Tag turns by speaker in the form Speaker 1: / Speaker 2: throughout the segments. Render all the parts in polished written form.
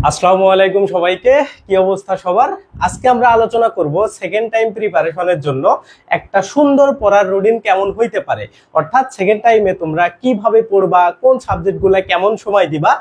Speaker 1: আসসালামু আলাইকুম সবাইকে। কি অবস্থা সবার? আজকে আমরা আলোচনা করব সেকেন্ড টাইম প্রিপারেশনের জন্য একটা সুন্দর পড়ার রুটিন কেমন হইতে পারে, অর্থাৎ সেকেন্ড টাইমে তোমরা কিভাবে পড়বা, কোন সাবজেক্টগুলো কেমন সময় দিবা,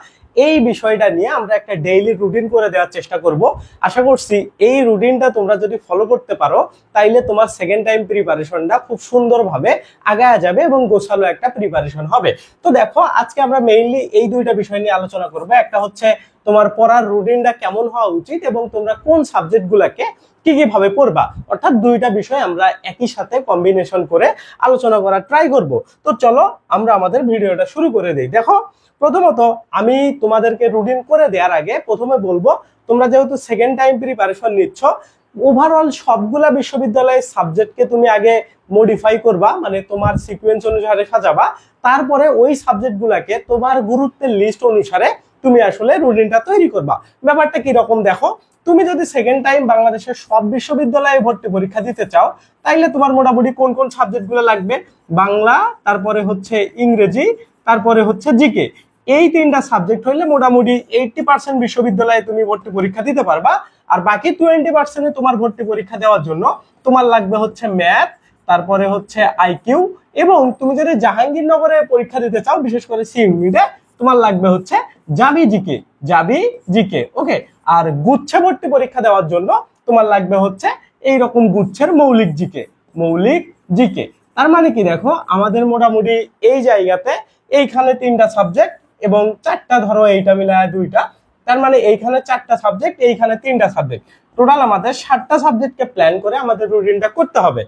Speaker 1: এই বিষয়টা নিয়ে আমরা একটা ডেইলি রুটিন করে দেওয়ার চেষ্টা করব। আশা করছি এই রুটিনটা তোমরা যদি ফলো করতে পারো তাইলে তোমার সেকেন্ড টাইম প্রিপারেশনটা খুব সুন্দরভাবে আগায়া যাবে এবং গোছালো একটা প্রিপারেশন হবে। তো দেখো, আজকে আমরা মেইনলি এই দুইটা বিষয় নিয়ে আলোচনা করব। একটা হচ্ছে তোমার পড়ার রুটিনটা কেমন হওয়া উচিত এবং তোমরা কোন সাবজেক্টগুলোকে কি কিভাবে পড়বা, অর্থাৎ দুইটা বিষয় আমরা একই সাথে কম্বিনেশন করে আলোচনা করার ট্রাই করব। তো চলো আমরা আমাদের ভিডিওটা শুরু করে দিই। দেখো, প্রথমত আমি তোমাদেরকে রুটিন করে দেওয়ার আগে প্রথমে বলবো, তোমরা যেহেতু সেকেন্ড টাইম প্রিপারেশন নিচ্ছ, ওভারঅল সবগুলা বিশ্ববিদ্যালয়ের সাবজেক্টকে তুমি আগে মডিফাই করবা, মানে তোমার সিকোয়েন্স অনুসারে সাজাবা। তারপরে ওই সাবজেক্টগুলোকে তোমার গুরুত্বের লিস্ট অনুসারে তুমি আসলে রুটিনটা তৈরি করবা। ব্যাপারটা কি রকম দেখো, তুমি যদি সেকেন্ড টাইম বাংলাদেশের সব বিশ্ববিদ্যালয়ে ভর্তি পরীক্ষা দিতে চাও, তাইলে তোমার মোটামুটি কোন কোন সাবজেক্টগুলো লাগবে? বাংলা, তারপরে হচ্ছে ইংরেজি, তারপরে হচ্ছে জিকে। এই তিনটা সাবজেক্ট হইলে মোটামুটি 80% বিশ্ববিদ্যালয়ে তুমি ভর্তি পরীক্ষা দিতে পারবা। আর বাকি 20% তোমার ভর্তি পরীক্ষা দেওয়ার জন্য তোমার লাগবে হচ্ছে ম্যাথ, তারপরে হচ্ছে আইকিউ, এবং তুমি যদি জাহাঙ্গীরনগরে পরীক্ষা দিতে চাও, বিশেষ করে সি ইউনিটে, তোমার লাগবে হচ্ছে জাবি জিকে। ওকে। আর গুচ্ছে ভর্তি পরীক্ষা দেওয়ার জন্য তোমার লাগবে হচ্ছে এইরকম গুচ্ছের মৌলিক জিকে। তার মানে কি দেখো, আমাদের মোটামুটি এই জায়গাতে এইখানে তিনটা সাবজেক্ট এবং চারটা, ধরো এইটা মিলায় দুইটা, তার মানে এইখানে চারটা সাবজেক্ট, এইখানে তিনটা সাবজেক্ট, টোটাল আমাদের 7টা সাবজেক্টকে প্ল্যান করে আমাদের রুটিনটা করতে হবে।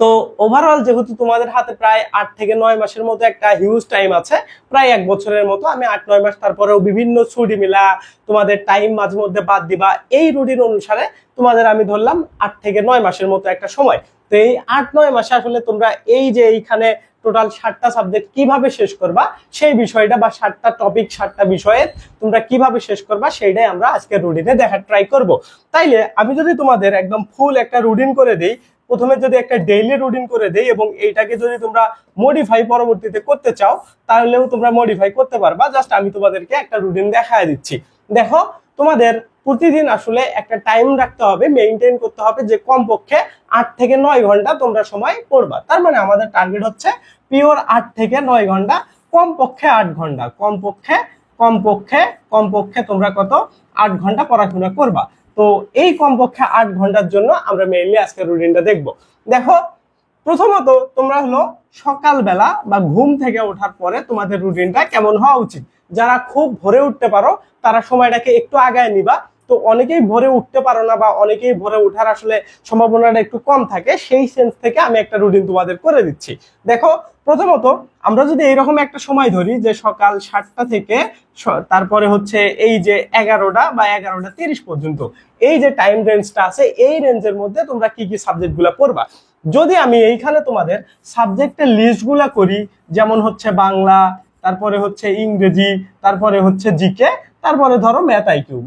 Speaker 1: তো ওভারঅল যেহেতু তোমাদের হাতে প্রায় 8 থেকে 9 মাসের মতো একটা হিউজ টাইম আছে, প্রায় 1 বছরের মতো, আমি 8-9 মাস তারপরেও বিভিন্ন ছুটি মিলা তোমাদের টাইম মাঝে মধ্যে বাদ দিবা, এই রুটিন অনুসারে তোমাদের আমি ধরলাম 8 থেকে 9 মাসের মতো একটা সময়। তো এই 8-9 মাসে আসলে তোমরা এই যে এইখানে টোটাল 7টা সাবজেক্ট কিভাবে শেষ করবা সেই বিষয়টা, বা 7টা টপিক 7টা বিষয়ের তোমরা কিভাবে শেষ করবা সেইটাই আমরা আজকে রুটিনে দেখার ট্রাই করব। তাইলে আমি যদি তোমাদের একদম ফুল একটা রুটিন করে দিই, প্রথমে যদি একটা ডেইলি রুটিন করে দেই এবং এইটাকে যদি তোমরা মডিফাই পরবর্তীতে করতে চাও তাহলেও তোমরা মডিফাই করতে পারবা। জাস্ট আমি তোমাদেরকে একটা রুটিন দেখায় দিচ্ছি। দেখো, তোমাদের প্রতিদিন আসলে একটা টাইম রাখতে হবে, মেইনটেইন করতে হবে যে কমপক্ষে 8 থেকে 9 ঘন্টা তোমরা সময় পড়বা। তার মানে আমাদের টার্গেট হচ্ছে পিওর 8 থেকে 9 ঘন্টা, কমপক্ষে 8 ঘন্টা, কমপক্ষে তোমরা কত 8 ঘন্টা পড়াশোনা করবা। তো এই কমপক্ষে 8 ঘন্টার জন্য আমরা মেইনলি আজকে রুটিনটা দেখবো। দেখো, প্রথমত তোমরা হলো সকালবেলা বা ঘুম থেকে ওঠার পরে তোমাদের রুটিনটা কেমন হওয়া উচিত। যারা খুব ভোরে উঠতে পারো তারা সময়টাকে একটু আগায় নিবা। তো অনেকেই ভোরে উঠতে পারো না, বা অনেকেই ভোরে ওঠার আসলে সম্ভাবনাটা একটু কম থাকে, সেই সেন্স থেকে আমি একটা রুটিন তোমাদের করে দিচ্ছি। দেখো, প্রথমত আমরা যদি এইরকম একটা সময় ধরি যে সকাল 7টা থেকে তারপরে হচ্ছে এই যে 11টা বা 11টা 30 পর্যন্ত, এই যে টাইম রেঞ্জটা আছে, এই রেঞ্জের মধ্যে তোমরা কি কি সাবজেক্ট গুলা পড়বা। যদি আমি এইখানে তোমাদের সাবজেক্টের লিস্ট গুলা করি, যেমন হচ্ছে বাংলা, তারপরে হচ্ছে ইংরেজি, তারপরে হচ্ছে জিকে, তারপরে ধরো ম্যাথ আইকিউ,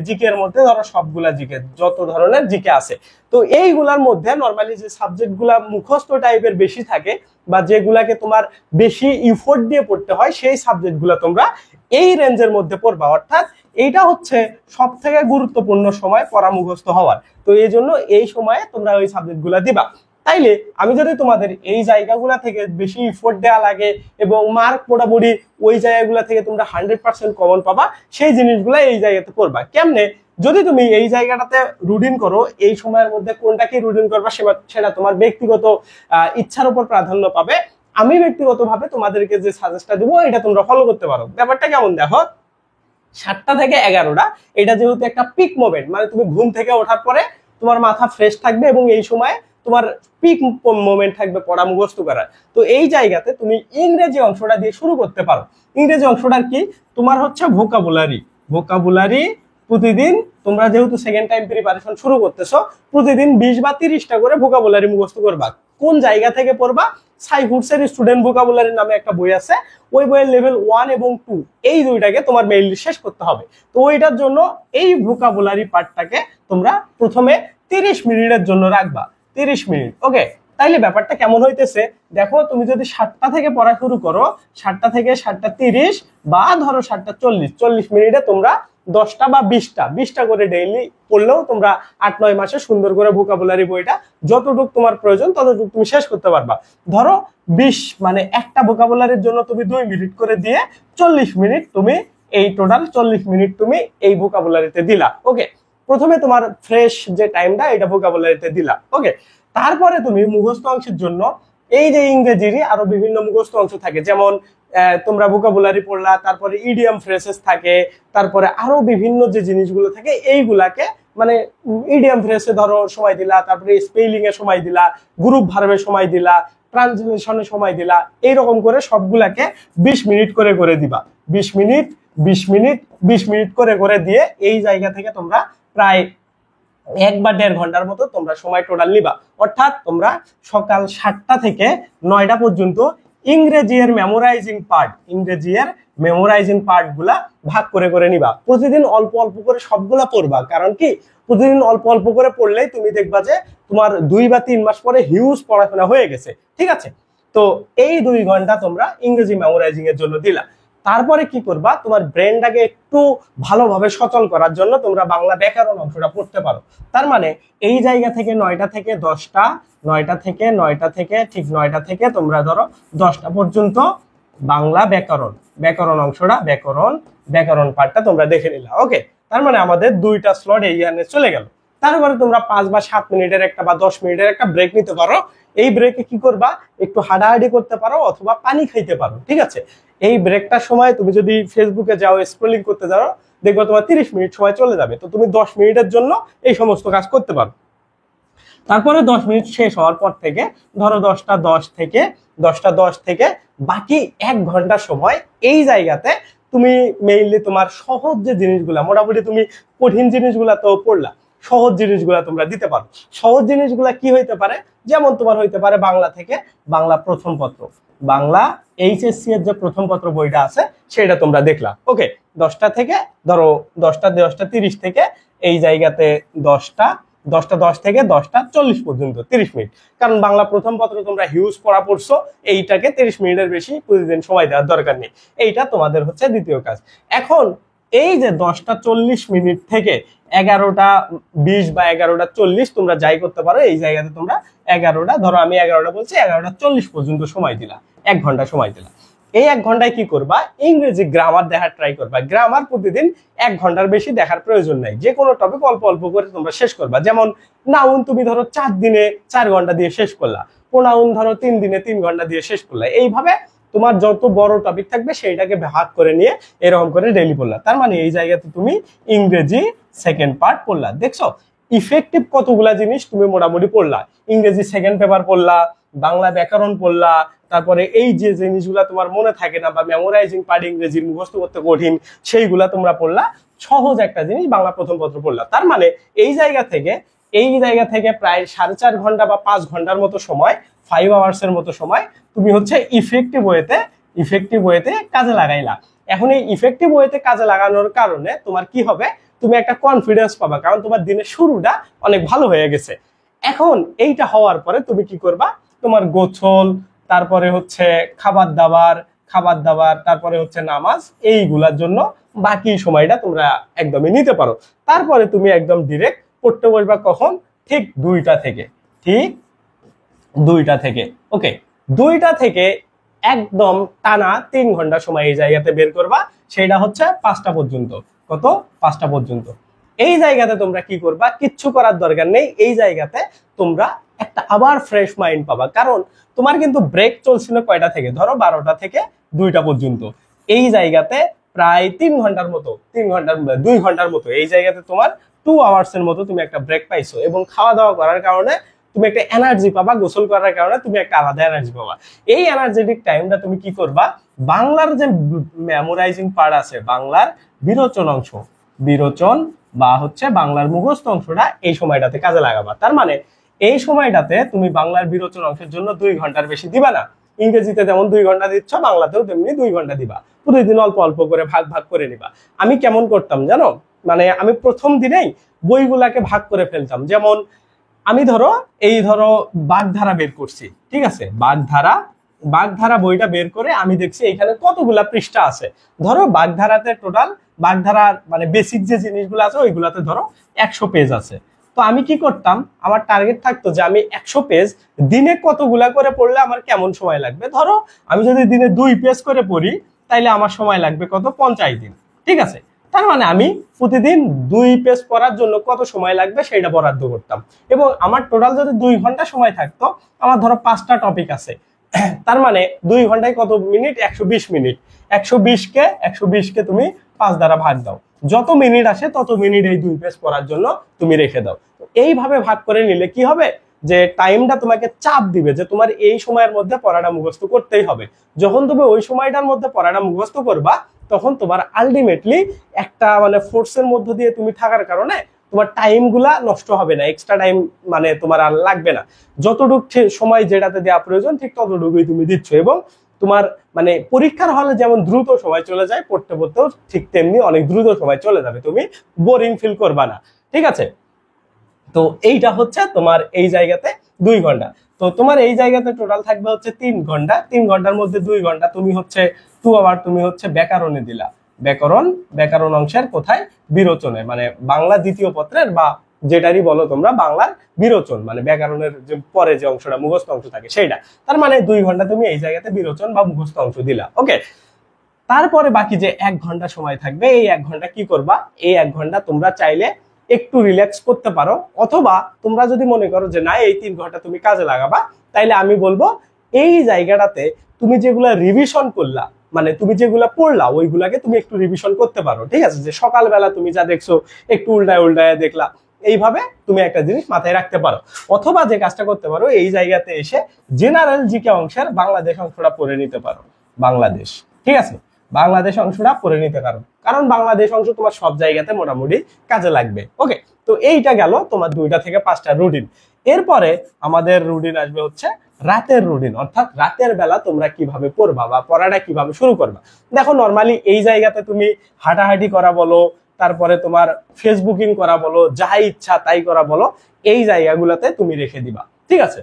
Speaker 1: জিকে এর মধ্যে ধরো সবগুলা জিকে, যত ধরনের জিকে আছে। তো এইগুলার মধ্যে নরমালি যে সাবজেক্ট গুলা মুখস্থ টাইপের বেশি থাকে বা যেগুলাকে তোমার বেশি ইফোর্ট দিয়ে পড়তে হয়, সেই সাবজেক্ট গুলা তোমরা এই রেঞ্জের মধ্যে পড়বা। অর্থাৎ এইটা হচ্ছে সব থেকে গুরুত্বপূর্ণ সময় পড়া মুখস্থ হওয়ার। তো এই জন্য এই সময়ে তোমরা ওই সাবজেক্ট গুলা দিবা। তাইলে আমি যদি তোমাদের এই জায়গাগুলা থেকে বেশি ইফোর্ট দেওয়া লাগে এবং মার্ক মোটামুটি ওই জায়গাগুলা থেকে তোমরা 100% কমন পাবা, সেই জিনিসগুলা এই জায়গাতে করবা। কেমনে? যদি তুমি এই জায়গাটাতে রুটিন করো, এই সময়ের মধ্যে কোনটাকে রুটিন করবা সেটা তোমার ব্যক্তিগত ইচ্ছার উপর প্রাধান্য পাবে। আমি ব্যক্তিগতভাবে তোমাদেরকে যে সাজেস্টটা দিব এটা তোমরা ফলো করতে পারো। ব্যাপারটা কেমন দেখো, 7টা থেকে 11টা এটা যেহেতু একটা পিক মোমেন্ট, মানে তুমি ঘুম থেকে ওঠার পরে তোমার মাথা ফ্রেশ থাকবে এবং এই সময় তোমার পিক মোমেন্ট থাকবে পড়া মুখস্থ করার। তো এই জায়গাতে তুমি ইংরেজি অংশটা দিয়ে শুরু করতে পারো। ইংরেজি অংশটার কি, তোমার হচ্ছে ভোকাবুলারি প্রতিদিন তোমরা যেহেতু সেকেন্ড টাইম প্রিপারেশন শুরু করতেছো, প্রতিদিন 20 বা 30টা করে ভোকাবুলারি মুখস্থ করবা। কোন জায়গা থেকে পড়বা? সাইফুডসের স্টুডেন্ট ভোকাবুলারি নামে একটা বই আছে, ওই বইয়ের লেভেল 1 এবং 2 এই দুইটাকে তোমার মেইনলি শেষ করতে হবে। তো ওইটার জন্য এই ভোকাবুলারি পার্টটাকে তোমরা প্রথমে 30 মিনিটের জন্য রাখবা। 30 মিনিট, ওকে। তাইলে ব্যাপারটা কেমন হইতেছে দেখো, তুমি যদি 7টা থেকে পড়া শুরু করো, 7টা থেকে 7টা 30 বা ধরো 7টা 40 মিনিটে তোমরা 10টা বা 20টা করে ডেইলি পড়লেও তোমরা 8-9 মাসে সুন্দর করে ভোকাবুলারি বইটা যতটুকু তোমার প্রয়োজন ততটুকু তুমি শেষ করতে পারবা। ধরো 20 মানে একটা ভোকাবুলারির জন্য তুমি 2 মিনিট করে দিয়ে 40 মিনিট তুমি এই টোটাল 40 মিনিট তুমি এই ভোকাবুলারিতে দিলা। ওকে, প্রথমে তোমার ফ্রেশ যে টাইমটা এটা ভোকাবুলারিতে দিলা। ওকে, তারপরে তুমি মুখস্থ অংশের জন্য এই যে ইংরেজিরই আরো বিভিন্ন মুখস্থ অংশ থাকে, যেমন তোমরা ভোকাবুলারি পড়লা, তারপরে ইডিয়াম ফ্রেজেস থাকে, তারপরে আরো বিভিন্ন যে জিনিসগুলো থাকে এইগুলাকে মানে ইডিয়াম ফ্রেজে ধরো সময় দিলা, তারপরে স্পেলিং এ সময় দিলা, গ্রুপ ভার্বে সময় দিলা, ট্রান্সলেশনে সময় দিলা, এইরকম করে সবগুলাকে 20 মিনিট করে করে দিবা। 20 মিনিট 20 মিনিট 20 মিনিট করে করে দিয়ে এই জায়গা থেকে তোমরা প্রায় 1 বা 1.5 ঘন্টার মতো তোমরা সময় টোটাল নিবা। অর্থাৎ তোমরা সকাল 7টা থেকে 9টা পর্যন্ত ইংরেজি এর মেমোরাইজিং পার্ট গুলা ভাগ করে করে নিবা। প্রতিদিন অল্প অল্প করে সবগুলা পড়বা, কারণ কি প্রতিদিন অল্প অল্প করে পড়লেই তুমি দেখবা যে তোমার 2 বা 3 মাস পরে হিউজ পড়াশোনা হয়ে গেছে। ঠিক আছে, তো এই 2 ঘন্টা তোমরা ইংরেজি মেমোরাইজিং এর জন্য দিলা। তারপরে কি করবা, তোমার ব্রেনটাকে একটু ভালোভাবে সচল করার জন্য তোমরা বাংলা ব্যাকরণ অংশটা পড়তে পারো। তার মানে এই জায়গা থেকে 9টা থেকে 10টা, 9টা থেকে ঠিক 9টা থেকে তোমরা ধরো 10টা পর্যন্ত বাংলা ব্যাকরণ অংশটা ব্যাকরণ পার্টটা তোমরা দেখে নিলা। ওকে, তার মানে আমাদের 2টা স্লট এই ইয়ানে চলে গেল। তারপরে তোমরা 5 বা 7 মিনিটের একটা বা 10 মিনিটের একটা ব্রেক নিতে পারো। এই ব্রেকে কি করবা, একটু হাঁটাহাঁটি করতে পারো অথবা পানি খাইতে পারো। ঠিক আছে, এই ব্রেকটার সময় তুমি যদি ফেসবুকে যাও, স্ক্রলিং করতে যাও, দেখবে তোমার 30 মিনিট সময় চলে যাবে। তো তুমি 10 মিনিটের জন্য এই সমস্ত কাজ করতে পারো। তারপরে 10 মিনিট শেষ হওয়ার পর থেকে ধরো 10টা 10 থেকে বাকি 1 ঘন্টা সময় এই জায়গাতে তুমি মেইনলি তোমার সহজ যে জিনিসগুলা, মোটামুটি তুমি কঠিন জিনিসগুলা তো পড়লা, সহজ জিনিসগুলা তোমরা দিতে পারো। সহজ জিনিসগুলা কি হইতে পারে, যেমন তোমার হইতে পারে বাংলা থেকে বাংলা প্রথম পত্র, বাংলা এইচএসসি এর যে প্রথম পত্র বইটা আছে সেটা তোমরা দেখলা। ওকে, 10টা থেকে ধরো 10টা 30 থেকে এই জায়গাতে 10টা 10 থেকে 10টা 40 পর্যন্ত 30 মিনিট, কারণ বাংলা প্রথম পত্র তোমরা হিউজ পড়া পড়ছো, এইটাকে 30 মিনিটের বেশি প্রতিদিন সময় দেওয়ার দরকার নেই। এইটা তোমাদের হচ্ছে দ্বিতীয় কাজ। এখন এই যে 10টা 40 থেকে 11টা 20 বা 11টা 40 তোমরা যাই করতে পারো, এই জায়গাতে তোমরা 11টা, ধরো আমি 11টা বলছি, 11টা 40 পর্যন্ত সময় দিলা, 1 ঘন্টা সময় দিলা। এই 1 ঘন্টায় কি করবা, ইংরেজি গ্রামার দেখার ট্রাই করবা। গ্রামার প্রতিদিন 1 ঘন্টার বেশি দেখার প্রয়োজন নাই, যে কোনো টপিক অল্প অল্প করে তোমরা শেষ করবা। যেমন নাউন তুমি ধরো 4 দিনে 4 ঘন্টা দিয়ে শেষ করলা, প্রোনাউন ধরো 3 দিনে 3 ঘন্টা দিয়ে শেষ করলা। এইভাবে তোমার যত বড় টপিক থাকবে সেইটাকে ভাগ করে নিয়ে এরকম করে ডেইলি পড়লা। তার মানে এই জায়গাতে তুমি ইংরেজি সেকেন্ড পার্ট পড়লা। দেখছো ইফেক্টিভ কতগুলা জিনিস তুমি মোটামুটি পড়লা। ইংরেজি সেকেন্ড পেপার পড়লা, বাংলা ব্যাকরণ পড়লা, তারপরে এই যে জিনিসগুলা তোমার মনে থাকে না বা মেমোরাইজিং পার্ট ইংরেজির মুখস্থ করতে কঠিন সেইগুলা তোমরা পড়লা। সহজ একটা জিনিস বাংলা প্রথম পত্র পড়লা। তার মানে এই জায়গা থেকে প্রায় 4.5 ঘন্টা বা 5 ঘন্টার মতো সময়, 5 আওয়ার্সের মতো সময় তুমি হচ্ছে ইফেক্টিভ ওয়েতে কাজে লাগাইলা। এখন এই ইফেক্টিভ ওয়েতে কাজে লাগানোর কারণে তোমার কি হবে, তুমি একটা কনফিডেন্স পাবা, কারণ তোমার দিনের শুরুটা অনেক ভালো হয়ে গেছে। এখন এইটা হওয়ার পরে তুমি কি করবা, তোমার গোসল, তারপরে হচ্ছে খাবার দাবার, তারপরে হচ্ছে নামাজ, এইগুলার জন্য বাকি সময়টা তোমরা একদমই নিতে পারো। তারপরে তুমি একদম ডিরেক্ট পড়তে বসবা কখন, ঠিক 2টা থেকে। ওকে, 2টা থেকে একদম টানা 3 ঘন্টা সময় এই জায়গাতে বের করবা, সেটা হচ্ছে 5টা পর্যন্ত। কত? 5টা পর্যন্ত। এই জায়গাতে তোমরা কি করবা, কিচ্ছু করার দরকার নেই। এই জায়গাতে তোমরা একটা আবার ফ্রেশ মাইন্ড পাবা, কারণ তোমার কিন্তু ব্রেক চলছিল কয়টা থেকে, ধরো 12টা থেকে 2টা পর্যন্ত। এই জায়গাতে প্রায় 2 ঘন্টার মতো এই জায়গাতে তোমার 2 আওয়ার্সের মতো তুমি একটা ব্রেক পাইছো, এবং খাওয়া দাওয়া করার কারণে তুমি একটা এনার্জি পাবা, গোসল করার কারণে তুমি একটা আলাদা এনার্জি পাবা। এই এনার্জেটিক টাইমটা তুমি কি করবা, বাংলার যে মেমোরাইজিং পার্ট আছে, বাংলার বিরোচন বা হচ্ছে বাংলার মুখস্থ অংশটা এই সময়টাতে কাজে লাগাবা। তার মানে এই সময়টাতে তুমি বাংলার বিরোচন অংশের জন্য 2 ঘন্টার বেশি দিবা না। ইংরেজিতে যেমন 2 ঘন্টা দিচ্ছ, বাংলাতেও তেমনি 2 ঘন্টা দিবা। প্রতিদিন অল্প অল্প করে ভাগ করে নিবা। আমি কেমন করতাম জানো, মানে আমি প্রথম দিনেই বইগুলাকে ভাগ করে ফেলতাম। যেমন আমি ধরো বাগধারা বের করছি, ঠিক আছে, বাগধারা বাগধারা বইটা বের করে আমি দেখছি এখানে কতগুলা পৃষ্ঠা আছে। ধরো বাগধারাতে টোটাল বাগধারার মানে বেসিক যে জিনিসগুলো আছে ওইগুলাতে ধরো 100 পেজ আছে। তো আমি কি করতাম, আমার টার্গেট থাকতো যে আমি 100 পেজ দিনে কতগুলা করে পড়লে আমার কেমন সময় লাগবে। ধরো আমি যদি দিনে 2 পেজ করে পড়ি তাইলে আমার সময় লাগবে কত, 50 দিন। ঠিক আছে, তার মানে আমি প্রতিদিন 2 পেজ পড়ার জন্য কত সময় লাগবে সেটা বরাদ্দ করতাম। এবং আমার টোটাল যদি 2 ঘন্টা সময় থাকতো, আমার ধরো 5টা টপিক আছে, তার মানে 2 ঘন্টায় কত মিনিট, 120 মিনিট। 120কে তুমি 5 দ্বারা ভাগ দাও, যত মিনিট আসে তত মিনিট এই 2 পেজ পড়ার জন্য তুমি রেখে দাও। এইভাবে ভাগ করে নিলে কি হবে, যে টাইমটা তোমাকে চাপ দিবে যে তোমার এই সময়ের মধ্যে পড়াটা মুখস্থ করতেই হবে। যখন তুমি ওই সময়টার মধ্যে পড়াটা মুখস্থ করবা, তখন তোমার আলটিমেটলি একটা মানে ফোর্সের মধ্য দিয়ে তুমি থাকার কারণে তোমার টাইম গুলা নষ্ট হবে না, এক্সট্রা টাইম মানে তোমার আর লাগবে না। যতটুকু সময় যেটাতে দেওয়া প্রয়োজন ঠিক ততটুকুই তুমি দিচ্ছ, এবং তোমার মানে পরীক্ষার হলে যেমন দ্রুত সময় চলে যায়, পড়তে পড়তেও ঠিক তেমনি অনেক দ্রুত সময় চলে যাবে, তুমি বোরিং ফিল করবা না। ঠিক আছে, তো এইটা হচ্ছে তোমার এই জায়গাতে 2 ঘন্টা। তো তোমার এই জায়গাতে টোটাল থাকবে হচ্ছে 3 ঘন্টা। 3 ঘন্টার মধ্যে 2 ঘন্টা তুমি হচ্ছে 2 আওয়ার তুমি হচ্ছে ব্যাকরণে দিলা। ব্যাকরণ অংশের কোথায়, বিরোচনে, মানে বাংলা দ্বিতীয় পত্রের বা যেটারই বলো তোমরা বাংলার বিরোচন, মানে ব্যাকরণের যে পরে যে অংশটা মুখস্থ অংশ থাকে সেইটা। তার মানে 2 ঘন্টা তুমি এই জায়গাতে বিরোচন বা মুখস্থ অংশ দিলা। ওকে, তারপরে বাকি যে 1 ঘন্টা সময় থাকবে, এই 1 ঘন্টা কি করবা, এই 1 ঘন্টা তোমরা চাইলে একটু রিল্যাক্স করতে পারো, অথবা তোমরা যদি মনে করো যে না এই 3 ঘন্টা তুমি কাজে লাগাবা, তাইলে আমি বলবো এই জায়গাটাতে তুমি যেগুলা রিভিশন করলা, মানে তুমি যেগুলা পড়লা ওইগুলাকে তুমি একটু রিভিশন করতে পারো। ঠিক আছে, যে সকালবেলা তুমি যা দেখছো একটু উল্টায় দেখলা, এইভাবে তুমি একটা জিনিস মাথায় রাখতে পারো। অথবা যে কাজটা করতে পারো, এই জায়গাতে এসে জেনারেল জিকে অংশের বাংলাদেশ অংশটা পড়ে নিতে পারো। বাংলাদেশ, ঠিক আছে, বাংলাদেশ অংশটা পড়ে নিতে পারো, কারণ বাংলাদেশ অংশ তোমার সব জায়গাতে মোটামুটি কাজে লাগবে। ওকে, তো এইটা গেল তোমার 2টা থেকে 5টা রুটিন। এরপরে আমাদের রুটিন আসবে হচ্ছে রাতের রুটিন, অর্থাৎ রাতের বেলা তোমরা কিভাবে পড়বা বা পড়াটা কিভাবে শুরু করবা। দেখো নর্মালি এই জায়গাতে তুমি হাঁটাহাঁটি করা বলো, তারপরে তোমার ফেসবুকিং করা বলো, যা ইচ্ছা তাই করা বলো, এই জায়গাগুলোতে তুমি রেখে দিবা। ঠিক আছে,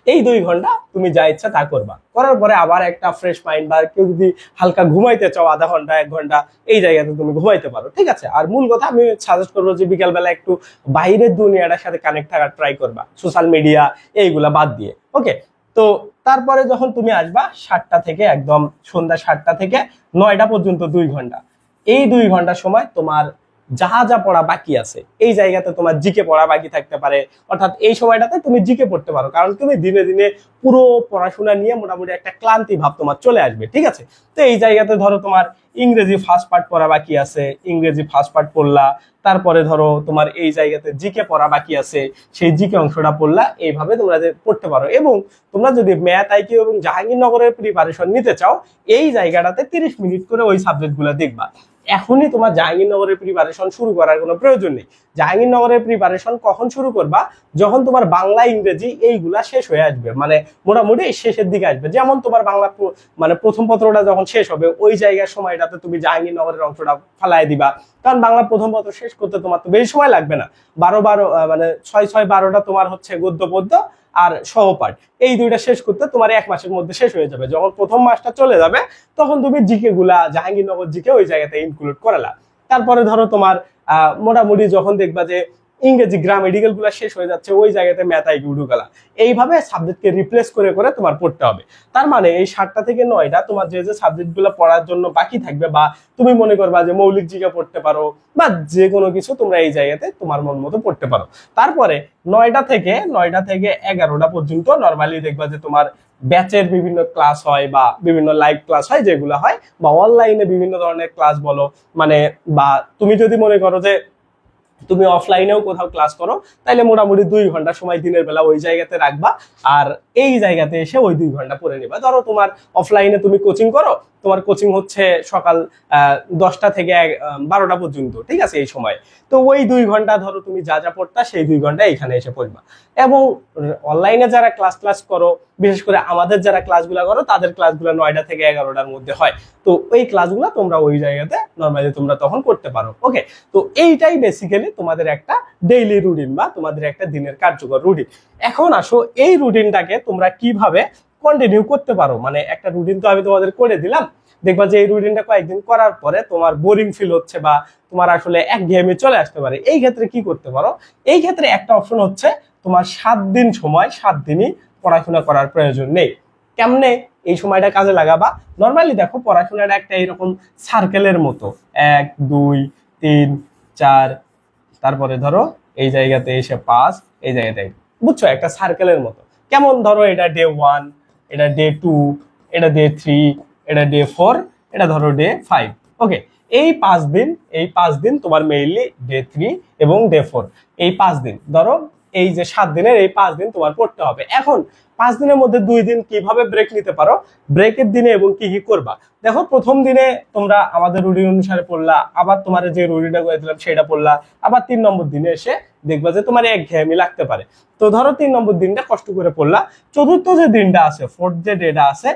Speaker 1: এই 2 ঘন্টা তুমি যা ইচ্ছা তা করবা, করার পরে আবার একটা ফ্রেশ মাইন্ড, বা কেউ যদি হালকা ঘুমাইতে চাও আধা ঘন্টা 1 ঘন্টা, এই জায়গাতে তুমি ঘুমাইতে পারো। ঠিক আছে, আর মূল কথা আমি সাজেস্ট করবো যে বিকালবেলা একটু বাইরের দুনিয়াটার সাথে কানেক্ট থাকার ট্রাই করবা, সোশ্যাল মিডিয়া এইগুলা বাদ দিয়ে। ওকে, তো তারপরে যখন তুমি আসবা 7টা থেকে একদম সন্ধ্যা 7টা থেকে 9টা পর্যন্ত 2 ঘন্টা, এই 2 ঘন্টার সময় তোমার যা যা পড়া বাকি আছে, এই জায়গাতে তোমার জিকে পড়া বাকি থাকতে পারে, অর্থাৎ এই সময়টাতে তুমি জিকে পড়তে পারো, কারণ তুমি দিনে দিনে পুরো পড়াশোনা নিয়ে মোটামুটি একটা ক্লান্তি ভাব তোমার চলে আসবে। ঠিক আছে, তো এই জায়গাতে ধরো তোমার ইংরেজি ফার্স্ট পার্ট পড়া বাকি আছে, ইংরেজি ফার্স্ট পার্ট পড়লা, তারপরে ধরো তোমার এই জায়গাতে জিকে পড়া বাকি আছে, সেই জিকে অংশটা পড়লা, এইভাবে তোমরা পড়তে পারো। এবং তোমরা যদি ম্যাথ, আইকিউ এবং জাহাঙ্গীরনগরের প্রিপারেশন নিতে চাও, এই জায়গাটাতে 30 মিনিট করে ওই সাবজেক্টগুলো দেখবা। এখনই তোমার জাহাঙ্গীরনগরের প্রিপারেশন শুরু করার কোনো প্রয়োজন নেই। জাহাঙ্গীরনগরের প্রিপারেশন কখন শুরু করবা, যখন তোমার বাংলা ইংরেজি এইগুলা শেষ হয়ে আসবে, মানে মোটামুটি শেষের দিকে আসবে। যেমন তোমার বাংলা মানে প্রথম পত্রটা যখন শেষ হবে, ওই জায়গার সময়টাতে তুমি জাহাঙ্গীরনগরের অংশটা ফালাই দিবা, কারণ বাংলা প্রথম পত্র শেষ করতে তোমার তো বেশি সময় লাগবে না। 12 মানে 6-6-12টা তোমার হচ্ছে গদ্য পদ্য আর সহপাঠ, এই 2টা শেষ করতে তোমার 1 মাসের মধ্যে শেষ হয়ে যাবে। যখন প্রথম মাসটা চলে যাবে, তখন তুমি জিকে গুলা জাহাঙ্গীরনগর জিকে ওই জায়গাতে ইনক্লুড করালা। তারপরে ধরো তোমার মোটামুটি যখন দেখবা যে ইংরেজি গ্রামেটিক্যাল গুলা শেষ হয়ে যাচ্ছে, ওই জায়গাতে ম্যাথ আইকিউ ঢুকালা। এইভাবে সাবজেক্টকে রিপ্লেস করে করে তোমার পড়তে হবে। তার মানে এই 7টা থেকে 9টা তোমার যে যে সাবজেক্ট গুলো পড়ার জন্য বাকি থাকবে, বা তুমি মনে করবা যে মৌলিক জিকে পড়তে পারো, বা যে কোনো কিছু তোমরা এই জায়গাতে তোমার মন মতো পড়তে পারো। তারপরে 9টা থেকে 11টা পর্যন্ত নর্মালি দেখবা যে তোমার ব্যাচের বিভিন্ন ক্লাস হয়, বা বিভিন্ন লাইভ ক্লাস হয় যেগুলো হয়, বা অনলাইনে বিভিন্ন ধরনের ক্লাস বলো, মানে বা তুমি যদি মনে করো যে তুমি অফলাইনেও কোথাও ক্লাস করো, তাইলে মোটামুটি 2 ঘন্টা সময় দিনের বেলা ওই জায়গাতে রাখবা, আর এই জায়গাতে এসে ওই 2 ঘন্টা পড়ে নিবা। ধরো তোমার অফলাইনে তুমি কোচিং করো, তোমার কোচিং হচ্ছে সকাল 10টা থেকে 12টা পর্যন্ত। ঠিক আছে, এই সময় তো ওই 2 ঘন্টা ধরো তুমি যা যা পড়তা সেই 2 ঘন্টা এখানে এসে পড়বা। এবং অনলাইনে যারা ক্লাস করো, বিশেষ করে আমাদের যারা ক্লাসগুলো করো, তাদের ক্লাসগুলো 9টা থেকে 11টার মধ্যে হয়। তো ওই ক্লাসগুলো তোমরা ওই জায়গাতে নর্মালি তোমরা তখন করতে পারো। ওকে, তো এইটাই বেসিক্যালি তোমাদের একটা ডেইলি রুটিন বা তোমাদের একটা দিনের কার্যকর রুটিন। এখন আসো এই রুটিনটাকে তোমরা কিভাবে কন্টিনিউ করতে পারো। মানে একটা রুটিন তো আমি তোমাদের করে দিলাম, দেখবা যে এই রুটিনটা কয়েকদিন করার পরে তোমার বোরিং ফিল হচ্ছে বা তোমার আসলে একঘেয়েমি চলে আসতে পারে। এই ক্ষেত্রে কি করতে পারো, এই ক্ষেত্রে একটা অপশন হচ্ছে তোমার 7 দিন সময়, 7 দিনই পড়াশোনা করার প্রয়োজন নেই। কেমনে এই সময়টা কাজে লাগাবা? নর্মালি দেখো পড়াশোনাটা একটা এরকম সার্কেলের মতো, 1 2 3 4, তারপরে ধরো এই জায়গাতে এসে 5, এই জায়গাতে, বুঝছো, একটা সার্কেলের মতো। কেমন, ধরো এটা ডে 1, এটা ডে 2, এটা ডে 3, এটা ডে 4, এটা ধরো ডে 5। ওকে, এই 5 দিন, এই 5 দিন তোমার মেইনলি ডে 3 এবং ডে 4, এই 5 দিন ধরো, এই যে 7 দিনের এই 5 দিন তোমার পড়তে হবে। এখন 5 দিনের মধ্যে 2 দিন কিভাবে ব্রেক নিতে পারো, ব্রেকের দিনে এবং কি কি করবা। দেখো প্রথম দিনে তোমরা আমাদের রুটিন অনুসারে পড়লা, আবার তোমার যে রুটিনটা করে দিলাম সেটা পড়লা, আবার 3 নম্বর দিনে এসে দেখবা যে তোমার একঘেয়েমি লাগতে পারে। তো ধরো 3 নম্বর দিনটা কষ্ট করে পড়লা, চতুর্থ যে দিনটা আছে, ফোর্থ যে ডেটা আছে,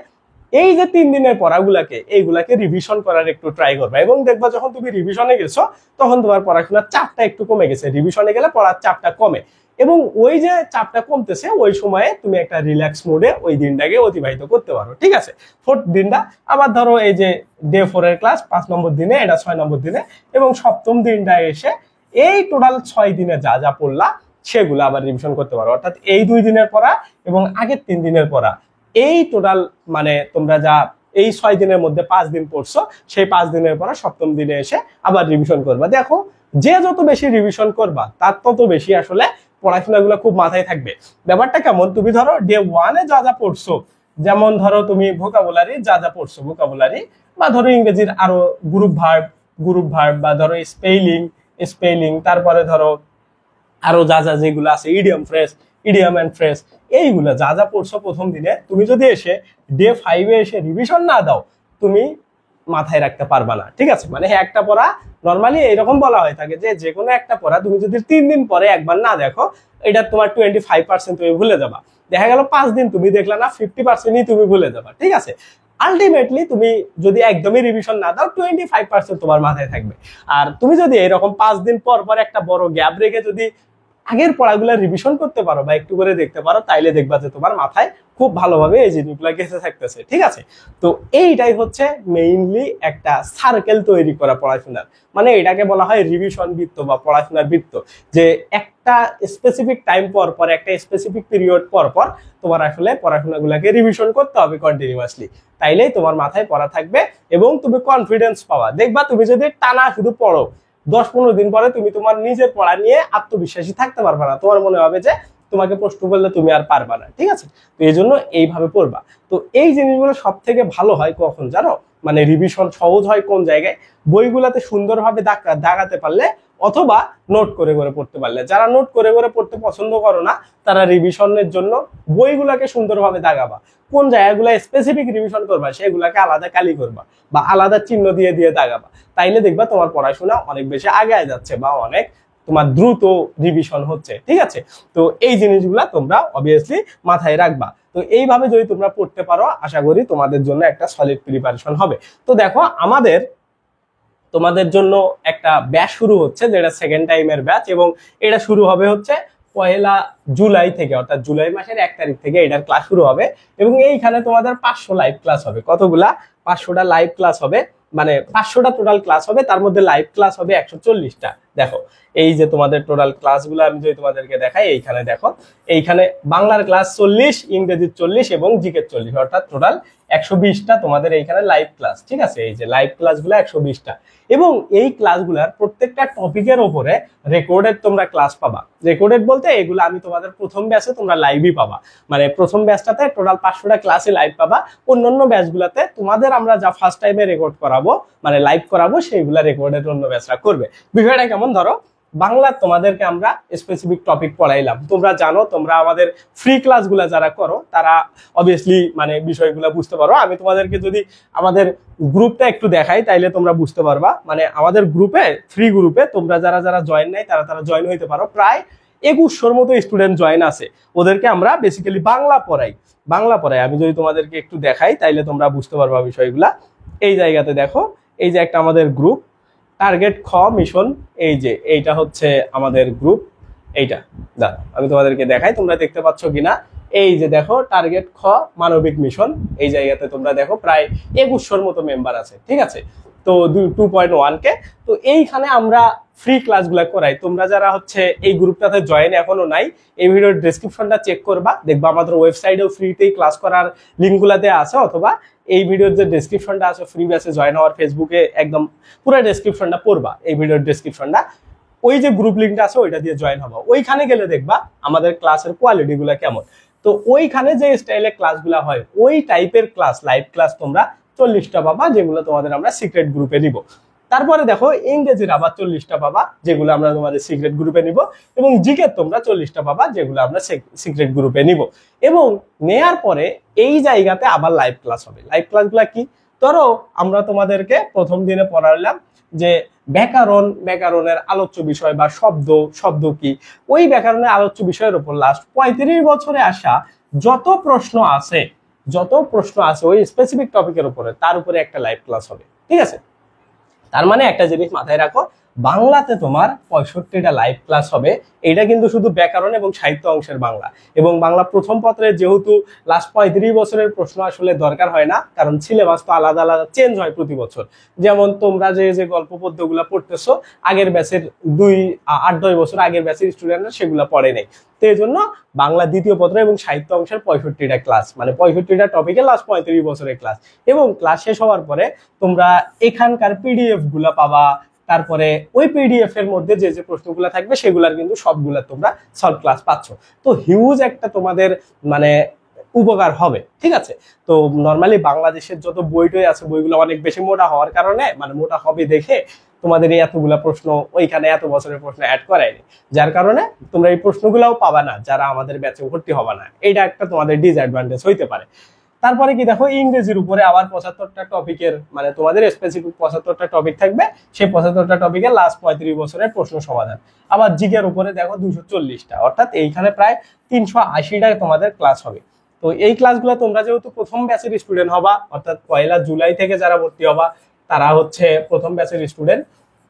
Speaker 1: এই যে 3 দিনের পড়াগুলাকে, এইগুলাকে রিভিশন করার একটু ট্রাই করবা। এবং দেখবা যখন তুমি রিভিশনে গেছো তখন তোমার পড়াশোনার চাপটা একটু কমে গেছে, রিভিশনে গেলে পড়ার চাপটা কমে। এবং ওই যে চাপটা কমতেছে ওই সময়ে তুমি একটা রিল্যাক্স মোডে ওই দিনটাকে অতিবাহিত করতে পারো, ঠিক আছে। ফোর্থ দিনটা আবার ধরো এই যে ডে 4 এর ক্লাস 5 নম্বর দিনে, এটা 6 নম্বর দিনে, এবং সপ্তম দিনটা এসে এই টোটাল 6 দিনে যা যা পড়লা সেগুলো আবার রিভিশন করতে পারো। অর্থাৎ এই 2 দিনের পড়া এবং আগের 3 দিনের পড়া, এই টোটাল মানে তোমরা যা এই 6 দিনের মধ্যে 5 দিন পড়ছো, সেই 5 দিনের পড়া সপ্তম দিনে এসে আবার রিভিশন করবা। দেখো যে যত বেশি রিভিশন করবা তার তত বেশি আসলে পড়াশোনাগুলো খুব মাথায় থাকবে। ব্যাপারটা কেমন, তুমি ধরো ডে 1 এ যা যা পড়ছো, যেমন ধরো তুমি ভোকাবুলারি যা যা পড়ছো, ভোকাবুলারি, বা ধরো ইংরেজির আরো গ্রুপ ভার্ব, বা ধরো স্পেলিং, তারপরে ধরো আরো যা যা যেগুলো আছে, ইডিয়াম এন্ড ফ্রেজ, এইগুলো যা যা পড়ছো প্রথম দিনে, তুমি যদি এসে ডে 5 এ এসে রিভিশন না দাও, তুমি মাথায় রাখতে পারবা না, ঠিক আছে। মানে একটা পড়া নর্মালি এরকম বলা হয়ে থাকে যে যে কোনো একটা পড়া তুমি যদি 3 দিন পরে একবার না দেখো, এটা তোমার 25% তুমি ভুলে যাবা। দেখা গেল 5 দিন তুমি দেখলা না, 50%ই তুমি ভুলে যাবা, ঠিক আছে। আলটিমেটলি তুমি যদি একদমই রিভিশন না দাও, 25% তোমার মাথায় থাকবে। আর তুমি যদি এরকম 5 দিন পর পর একটা বড় গ্যাপ রেখে যদি আগের পড়াগুলা রিভিশন করতে পারো বা একটু করে দেখতে পারো, তাইলে দেখবা যে তোমার মাথায় খুব ভালোভাবে এই জিনিসগুলো গেঁথে থাকতেছে, ঠিক আছে। তো এইটাই হচ্ছে মেইনলি একটা সার্কেল তৈরি করা পড়াশোনার, মানে এটাকে বলা হয় রিভিশন বৃত্ত বা পড়াশোনার বৃত্ত, যে একটা স্পেসিফিক টাইম পর পর, একটা স্পেসিফিক পিরিয়ড পর পর তোমার আসলে পড়াশোনাগুলোকে রিভিশন করতে হবে কন্টিনিউয়াসলি, তাইলেই তোমার মাথায় পড়া থাকবে এবং তুমি কনফিডেন্স পাওয়া। দেখবা তুমি যদি টানা শুধু পড়ো, 10-15 দিন পরে তুমি তোমার নিজের পড়া নিয়ে আত্মবিশ্বাসী থাকতে পারবে না, তোমার মনে হবে যে তোমাকে প্রশ্ন করলে তুমি আর পারবা না, ঠিক আছে। তো এই জন্য এইভাবে পড়বা। তো এই জিনিসগুলো সব থেকে ভালো হয় কখন জানো, মানে রিভিশন সহজ হয় কোন জায়গায়, বইগুলাতে সুন্দরভাবে দাগাতে পারলে, অথবা নোট করে করে পড়তে পারলে। যারা নোট করে করে পড়তে পছন্দ করো না, তারা রিভিশনের জন্য বইগুলাকে সুন্দরভাবে দাগাবা, কোন জায়গাগুলো স্পেসিফিক রিভিশন করবা সেগুলাকে আলাদা কালি করবা বা আলাদা চিহ্ন দিয়ে দিয়ে দাগাবা, তাইলে দেখবা তোমার পড়াশোনা অনেক বেশি আগায় যাচ্ছে বা অনেক তোমার দ্রুত রিভিশন হচ্ছে, ঠিক আছে। তো এই জিনিসগুলা তোমরা অবভিয়াসলি মাথায় রাখবা। তো এইভাবে যদি তোমরা পড়তে পারো, আশা করি তোমাদের জন্য একটা সলিড প্রিপারেশন হবে। তো দেখো আমাদের তোমাদের জন্য একটা ব্যাচ শুরু হচ্ছে, যেটা সেকেন্ড টাইমের ব্যাচ, এবং এটা শুরু হবে হচ্ছে 1 জুলাই থেকে, অর্থাৎ জুলাই মাসের 1 তারিখ থেকে এটার ক্লাস শুরু হবে। এবং এইখানে তোমাদের 500 লাইভ ক্লাস হবে। কতগুলা? 500টা লাইভ ক্লাস হবে, মানে 500টা টোটাল ক্লাস হবে, তার মধ্যে লাইভ ক্লাস হবে 140টা। দেখো এই যে তোমাদের টোটাল ক্লাসগুলো আমি যদি তোমাদেরকে দেখাই, এইখানে দেখো, এইখানে বাংলার ক্লাস 40, ইংরেজির 40 এবং জিকের 40, অর্থাৎ টোটাল 120টা তোমাদের এইখানে লাইভ ক্লাস, ঠিক আছে। এই যে লাইভ ক্লাসগুলো 120টা, এবং এই ক্লাসগুলোর প্রত্যেকটা টপিকের উপরে রেকর্ডেড তোমরা ক্লাস পাবা। রেকর্ডেড বলতে এগুলো আমি তোমাদের প্রথম ব্যাচে তোমরা লাইভই পাবা, মানে প্রথম ব্যাচটাতে টোটাল 500টা ক্লাসে লাইভ পাবা। অন্যান্য ব্যাচগুলোতে তোমাদের আমরা যা ফার্স্ট টাইমে রেকর্ড করাবো, মানে লাইভ করাবো, সেইগুলা রেকর্ডেড অন্য ব্যাচরা করবে। বিষয়টা কেমন, ধরো বাংলা তোমাদেরকে আমরা স্পেসিফিক টপিক পড়াইলাম, তোমরা জানো, তোমরা আমাদের ফ্রি ক্লাসগুলা যারা করো তারা অবভিয়াসলি মানে বিষয়গুলো বুঝতে পারো। আমি তোমাদেরকে যদি আমাদের গ্রুপটা একটু দেখাই তাইলে তোমরা বুঝতে পারবা। মানে আমাদের গ্রুপে, ফ্রি গ্রুপে তোমরা যারা যারা জয়েন নাই তারা জয়েন হইতে পারো। প্রায় 2100 মতো স্টুডেন্ট জয়েন আছে, ওদেরকে আমরা বেসিক্যালি বাংলা পড়াই। আমি যদি তোমাদেরকে একটু দেখাই তাইলে তোমরা বুঝতে পারবা বিষয়গুলা। এই জায়গাতে দেখো, এই যে একটা আমাদের গ্রুপ, টার্গেট খ মিশন, এই যে এইটা হচ্ছে আমাদের গ্রুপ। এইটা দাঁড়া আমি তোমাদেরকে দেখাই, তোমরা দেখতে পাচ্ছ কিনা। এই যে দেখো টার্গেট খ মানবিক মিশন, এই জায়গাতে তোমরা দেখো প্রায় 2100-র মতো মেম্বার আছে, ঠিক আছে। তো 2.1K। তো এইখানে আমরা ফ্রি ক্লাসগুলো করাই। তোমরা যারা হচ্ছে এই গ্রুপটাতে জয়েন এখনো নাই, এই ভিডিওর ডেসক্রিপশনটা চেক করবা, দেখবা আমাদের ওয়েবসাইটেও ফ্রিতেই ক্লাস করার লিঙ্কগুলো দেওয়া আছে, অথবা এই ভিডিওর যে ডেসক্রিপশনটা আছে ফ্রি ব্যাচে জয়েন হওয়ার, ফেসবুকে একদম পুরো ডেসক্রিপশনটা পড়বা, এই ভিডিওর ডেসক্রিপশনটা, ওই যে গ্রুপ লিঙ্কটা আছে ওইটা দিয়ে জয়েন হবা। ওইখানে গেলে দেখবা আমাদের ক্লাসের কোয়ালিটি গুলা কেমন। তো ওইখানে যে স্টাইলের ক্লাসগুলো হয় ওই টাইপের ক্লাস, লাইভ ক্লাস তোমরা 40টা পাবা, যেগুলো তোমাদের আমরা সিক্রেট গ্রুপে নিব। তারপরে দেখো ইংরেজির আবার 40টা পাবা, যেগুলো আমরা তোমাদের সিক্রেট গ্রুপে নিব, এবং জিকে তোমরা 40টা পাবা, যেগুলো আমরা সিক্রেট গ্রুপে নিব। এবং নেয়ার পরে এই জায়গাতে আবার লাইভ ক্লাস হবে। লাইভ ক্লাসগুলো কি, ধরো আমরা তোমাদেরকে প্রথম দিনে পড়ালাম যে ব্যাকরণের আলোচ্য বিষয় বা শব্দ কি, ওই ব্যাকরণের আলোচ্য বিষয়ের উপর লাস্ট 35 বছরে আসা যত প্রশ্ন আছে ওই স্পেসিফিক টপিকের উপরে, তার উপরে একটা লাইভ ক্লাস হবে, ঠিক আছে। তার মানে একটা জিনিস মাথায় রাখো, বাংলাতে তোমার 65টা লাইভ ক্লাস হবে। এটা কিন্তু শুধু ব্যাকরণ এবং সাহিত্য অংশের বাংলা, এবং বাংলা প্রথম পত্রে যেহেতু লাস্ট 35 বছরের প্রশ্ন আসলে দরকার হয় না, কারণ সিলেবাস তো আলাদা আলাদা চেঞ্জ হয় প্রতি বছর। যেমন তোমরা যে গল্প পদ্যগুলো পড়তেছো আগের ব্যাচের 8-10 বছর আগের ব্যাচের স্টুডেন্টরা সেগুলো পড়ে নেই। তো এই জন্য বাংলা দ্বিতীয় পত্র এবং সাহিত্য অংশের 65টা ক্লাস, মানে 65টা টপিকে লাস্ট 35 বছরের ক্লাস। এবং ক্লাস শেষ হওয়ার পরে তোমরা এখানকার পিডিএফ গুলা পাবা। তারপরে ওই পিডিএফ এর মধ্যে যে প্রশ্নগুলো থাকবে সেগুলার কিন্তু সবগুলা তোমরা সলভ ক্লাস পাচ্ছ। তো হিউজ একটা তোমাদের মানে উপকার হবে, ঠিক আছে। তো নর্মালি বাংলাদেশের যত বইটই আছে বইগুলো অনেক বেশি মোটা হওয়ার কারণে, মানে মোটা হবে দেখে তোমাদের এই এতগুলা প্রশ্ন ওইখানে এত বছরের প্রশ্ন অ্যাড করায়নি, যার কারণে তোমরা এই প্রশ্নগুলোও পাবা না যারা আমাদের ব্যাচে ভর্তি হবে না। এটা একটা তোমাদের ডিসঅ্যাডভান্টেজ হইতে পারে। তারপরে কি দেখো ইংরেজির উপরে আবার 75টা টপিকের, মানে তোমাদের স্পেসিফিক 75টা টপিক থাকবে, সেই 75টা টপিকের লাস্ট 35 বছরের প্রশ্ন সমাধান। আবার জিকের উপরে দেখো 240টা, অর্থাৎ এইখানে প্রায় 380টা তোমাদের ক্লাস হবে। তো এই ক্লাসগুলো তোমরা যেহেতু প্রথম ব্যাচের স্টুডেন্ট হবা, অর্থাৎ 1 জুলাই থেকে যারা ভর্তি হবা তারা হচ্ছে প্রথম ব্যাচের স্টুডেন্ট।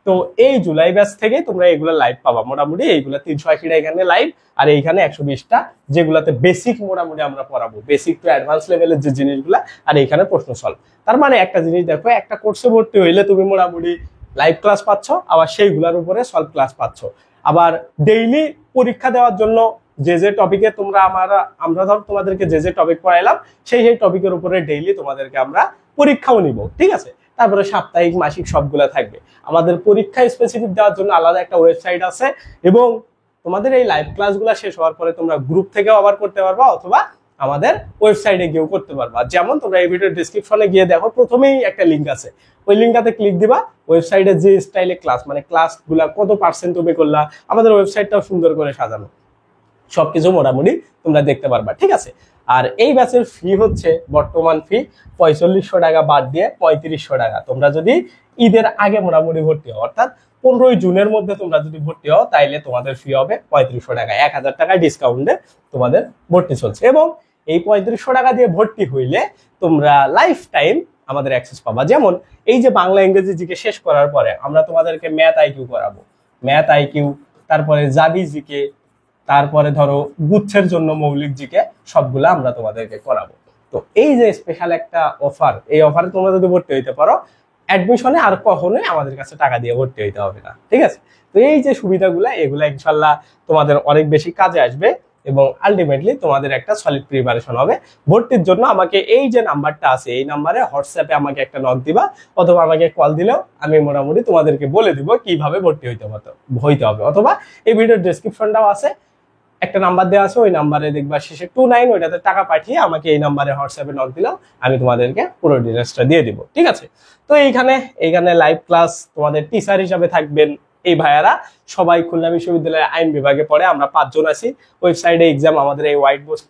Speaker 1: তো এই জুলাই ব্যাচ থেকে তোমরা এগুলো লাইভ পাবা। মোটামুটি এইগুলা 380টা এখানে লাইভ, আর এইখানে 120টা যেগুলাতে বেসিক মোটামুটি আমরা পড়াবো, বেসিক টু অ্যাডভান্স লেভেলের যে জিনিসগুলা, আর এইখানে প্রশ্ন সলভ। তার মানে একটা জিনিস দেখো, একটা কোর্সে ভর্তি হইলে তুমি মোটামুটি লাইভ ক্লাস পাচ্ছ, আবার সেইগুলোর উপরে সলভ ক্লাস পাচ্ছ। আবার ডেইলি পরীক্ষা দেওয়ার জন্য যে টপিকে আমরা ধর তোমাদেরকে যে টপিক পড়াইলাম সেই টপিকের উপরে ডেইলি তোমাদেরকে আমরা পরীক্ষাও নিব, ঠিক আছে। তারপরে সাপ্তাহিক মাসিক সবগুলা থাকবে। আমাদের পরীক্ষা স্পেসিফিক দেওয়ার জন্য আলাদা একটা ওয়েবসাইট আছে, এবং তোমাদের এই লাইভ ক্লাসগুলো শেষ হওয়ার পরে তোমরা গ্রুপ থেকেও আবার করতে পারবা, অথবা আমাদের ওয়েবসাইটে গিয়েও করতে পারবা। যেমন তোমরা এই ভিডিওর ডেসক্রিপশনে গিয়ে দেখো, প্রথমেই একটা লিঙ্ক আছে, ওই লিঙ্কটাতে ক্লিক দিবা। ওয়েবসাইটে যে স্টাইলে ক্লাস, মানে ক্লাসগুলা কত পার্সেন্ট তুমি করলা, আমাদের ওয়েবসাইটটাও সুন্দর করে সাজানো, সবকিছু মোটামুটি তোমরা দেখতে পারবা, ঠিক আছে। আর এই ব্যাচের ফি হচ্ছে বর্তমান ফি 4500 টাকা বাদ দিয়ে 3500 টাকা। তোমরা যদি ঈদের আগে মোটামুটি ভর্তি হও, অর্থাৎ 15 জুনের মধ্যে তোমরা যদি ভর্তি হও, তাইলে তোমাদের ফি হবে 3500 টাকা। 1000 টাকা ডিসকাউন্টে তোমাদের ভর্তি চলছে। এবং এই 3500 টাকা দিয়ে ভর্তি হইলে তোমরা লাইফ টাইম আমাদের অ্যাক্সেস পাবা। যেমন এই যে বাংলা ইংরেজি জিকে শেষ করার পরে আমরা তোমাদেরকে ম্যাথ আইকিউ করাবো, ম্যাথ আইকিউ, তারপরে জাবি জিকে, তারপরে ধরো গুচ্ছের জন্য মৌলিক জিকে, সবগুলা আমরা তোমাদেরকে করাবো। তো এই যে স্পেশাল একটা অফার, এই অফারে তোমরা যদি ভর্তি হইতে পারো, অ্যাডমিশনে আর কখনোই আমাদের কাছে টাকা দিয়ে ভর্তি হইতে হবে না, ঠিক আছে। তো এই যে সুবিধাগুলা, এগুলা ইনশাল্লাহ তোমাদের অনেক বেশি কাজে আসবে, এবং আলটিমেটলি তোমাদের একটা সলিড প্রিপারেশন হবে। ভর্তির জন্য আমাকে এই যে নাম্বারটা আছে, এই নাম্বারে হোয়াটসঅ্যাপে আমাকে একটা নক দিবা, অথবা আমাকে কল দিলেও আমি মোটামুটি তোমাদেরকে বলে দিব কিভাবে ভর্তি হইতে হবে। অথবা এই ভিডিওর ডেসক্রিপশনটাও আছে, একটা নাম্বার দেওয়া আছে, ওই নাম্বারে দেখবা শেষে 29, ওইটাতে টাকা পাঠিয়ে আমাকে এই নাম্বারে হোয়াটসঅ্যাপে নক দিলাম, আমি তোমাদেরকে পুরো ডিটেইলসটা দিয়ে দিব, ঠিক আছে। তো এইখানে লাইভ ক্লাস তোমাদের টিচার হিসাবে থাকবেন এই ভাইয়ারা, সবাই খুলনা বিশ্ববিদ্যালয়ের আইন বিভাগে পড়ে। আমরা 5 জন আছি। ওয়েবসাইটে এক্সাম আমাদের এই হোয়াইট বোর্ড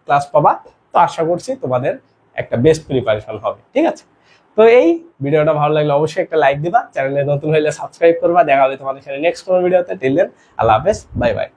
Speaker 1: ক্লাস পাবা। তো আশা করছি তোমাদের একটা বেস্ট প্রিপারেশন হবে, ঠিক আছে। তো এই ভিডিওটা ভালো লাগলে অবশ্যই একটা লাইক দিবা, চ্যানেলে নতুন হলে সাবস্ক্রাইব করবা। দেখা হবে তোমাদের সাথে নেক্সট কোনো ভিডিওতে। টিল দেন, আল্লাহ হাফেজ, বাই বাই।